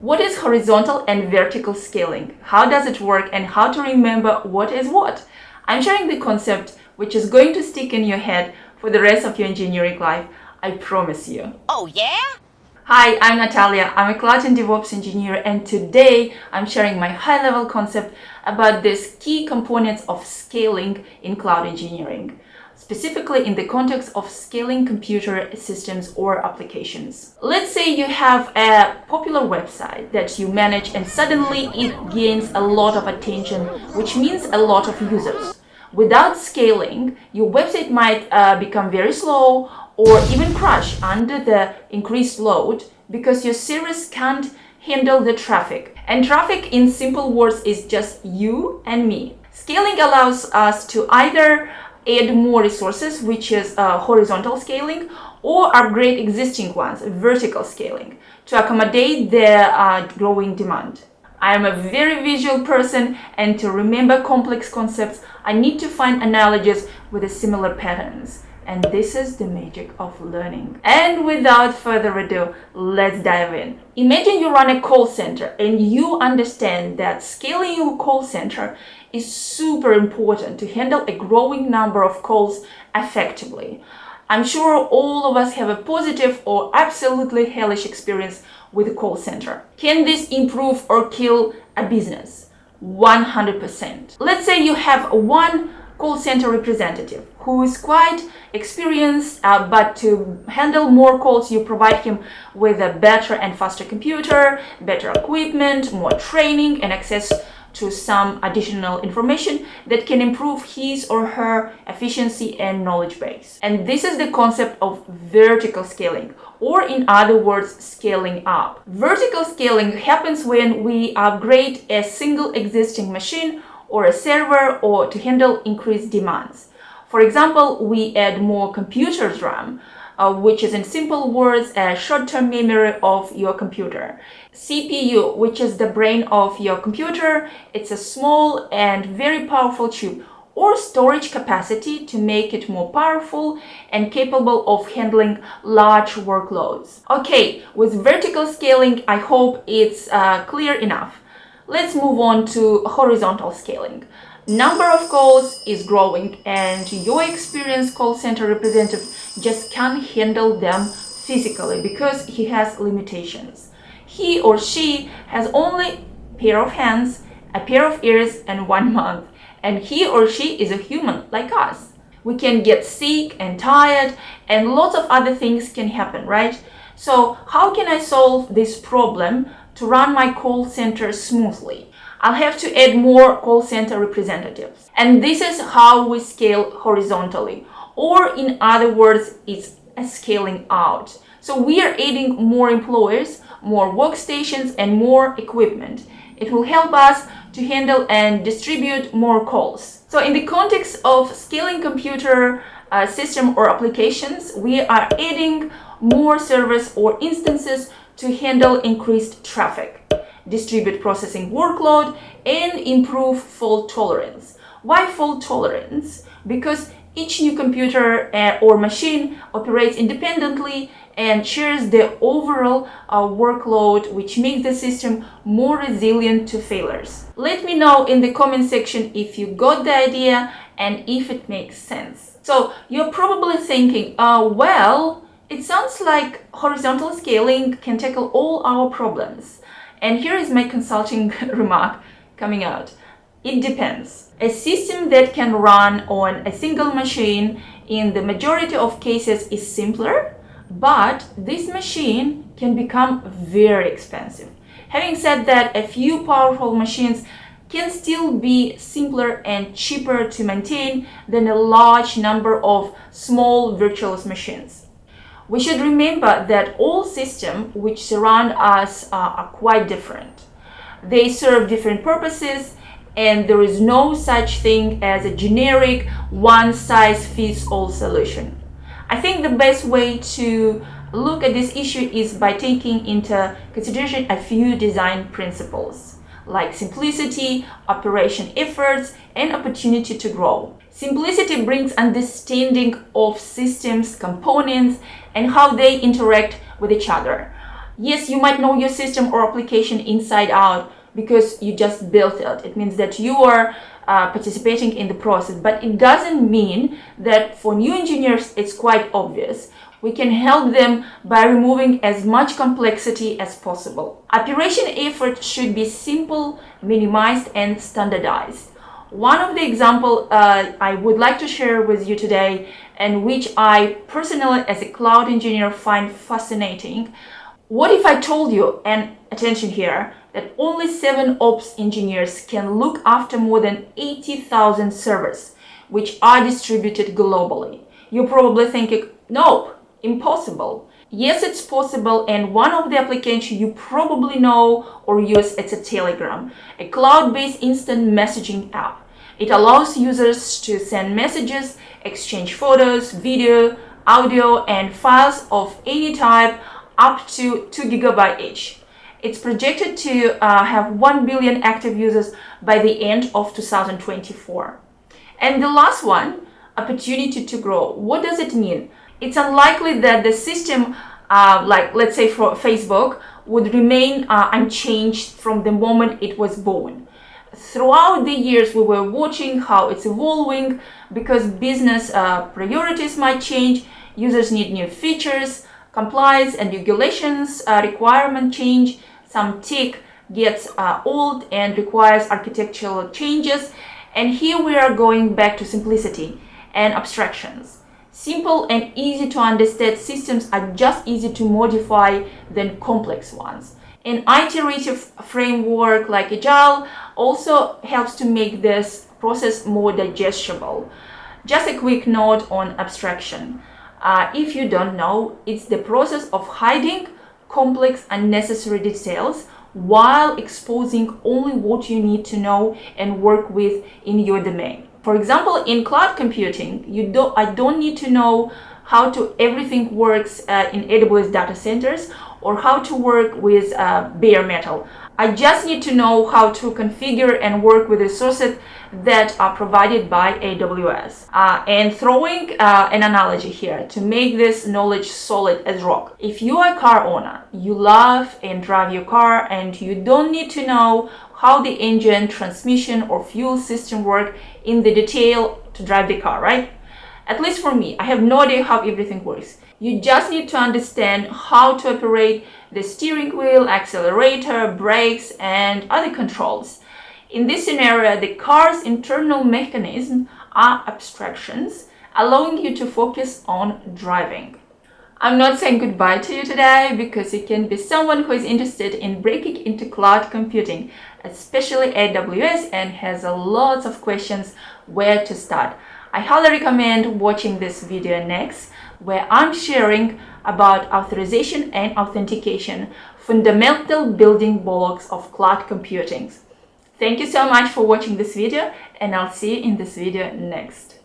What is horizontal and vertical scaling? How does it work and how to remember what is what? I'm sharing the concept which is going to stick in your head for the rest of your engineering life. I promise you. Oh yeah? Hi, I'm Natalia. I'm a cloud and DevOps engineer, and today I'm sharing my high-level concept about these key components of scaling in cloud engineering, specifically in the context of scaling computer systems or applications. Let's say you have a popular website that you manage and suddenly it gains a lot of attention, which means a lot of users. Without scaling, your website might become very slow or even crash under the increased load because your service can't handle the traffic. And traffic, in simple words, is just you and me. Scaling allows us to either add more resources, which is horizontal scaling, or upgrade existing ones, vertical scaling, to accommodate the growing demand. I am a very visual person, and to remember complex concepts, I need to find analogies with the similar patterns. And this is the magic of learning. And without further ado, let's dive in. Imagine you run a call center and you understand that scaling your call center is super important to handle a growing number of calls effectively. I'm sure all of us have a positive or absolutely hellish experience with a call center. Can this improve or kill a business? 100%. Let's say you have one call center representative who is quite experienced, but to handle more calls, you provide him with a better and faster computer, better equipment, more training, and access to some additional information that can improve his or her efficiency and knowledge base. And this is the concept of vertical scaling, or in other words, scaling up. Vertical scaling happens when we upgrade a single existing machine or a server or to handle increased demands. For example, we add more computers RAM, which is in simple words a short-term memory of your computer. CPU, which is the brain of your computer, it's a small and very powerful chip, or storage capacity to make it more powerful and capable of handling large workloads. Okay, with vertical scaling, I hope it's clear enough. Let's move on to horizontal scaling. Number of calls is growing and your experienced call center representative just can't handle them physically because he has limitations. He or she has only a pair of hands, a pair of ears, and 1 month. And he or she is a human like us. We can get sick and tired and lots of other things can happen, right? So how can I solve this problem to run my call center smoothly? I'll have to add more call center representatives. And this is how we scale horizontally. Or in other words, it's a scaling out. So we are adding more employees, more workstations, and more equipment. It will help us to handle and distribute more calls. So in the context of scaling computer system or applications, we are adding more servers or instances to handle increased traffic, distribute processing workload, and improve fault tolerance. Why fault tolerance? Because each new computer or machine operates independently and shares the overall workload, which makes the system more resilient to failures. Let me know in the comment section if you got the idea and if it makes sense. So you're probably thinking, well, it sounds like horizontal scaling can tackle all our problems. And here is my consulting remark coming out. It depends. A system that can run on a single machine in the majority of cases is simpler, but this machine can become very expensive. Having said that, a few powerful machines can still be simpler and cheaper to maintain than a large number of small virtual machines. We should remember that all systems which surround us are quite different. They serve different purposes, and there is no such thing as a generic one-size-fits-all solution. I think the best way to look at this issue is by taking into consideration a few design principles, like simplicity, operation efforts, and opportunity to grow. Simplicity brings understanding of systems, components, and how they interact with each other. Yes, you might know your system or application inside out because you just built it. It means that you are participating in the process, but it doesn't mean that for new engineers it's quite obvious. We can help them by removing as much complexity as possible. Operation effort should be simple, minimized, and standardized. One of the examples I would like to share with you today, and which I personally as a cloud engineer find fascinating. What if I told you, and attention here, that only 7 ops engineers can look after more than 80,000 servers, which are distributed globally? You're probably thinking, no, impossible. Yes, it's possible, and one of the applications you probably know or use is a Telegram, a cloud-based instant messaging app. It allows users to send messages, exchange photos, video, audio, and files of any type up to 2 GB each. It's projected to have 1 billion active users by the end of 2024. And the last one, opportunity to grow. What does it mean? It's unlikely that the system, like let's say for Facebook, would remain unchanged from the moment it was born. Throughout the years, we were watching how it's evolving because business priorities might change, users need new features, compliance and regulations requirement change, some tech gets old and requires architectural changes, and here we are going back to simplicity and abstractions. Simple and easy to understand systems are just easy to modify than complex ones. An iterative framework like Agile also helps to make this process more digestible. Just a quick note on abstraction. If you don't know, it's the process of hiding complex unnecessary details while exposing only what you need to know and work with in your domain. For example, in cloud computing, I don't need to know how everything works in AWS data centers or how to work with bare metal. I just need to know how to configure and work with resources that are provided by AWS. And throwing an analogy here to make this knowledge solid as rock. If you are a car owner, you love and drive your car and you don't need to know how the engine, transmission, or fuel system work in the detail to drive the car, right? At least for me, I have no idea how everything works. You just need to understand how to operate the steering wheel, accelerator, brakes, and other controls. In this scenario, the car's internal mechanisms are abstractions, allowing you to focus on driving. I'm not saying goodbye to you today because you can be someone who is interested in breaking into cloud computing, especially AWS, and has a lot of questions where to start. I highly recommend watching this video next, where I'm sharing about authorization and authentication, fundamental building blocks of cloud computing. Thank you so much for watching this video, and I'll see you in this video next.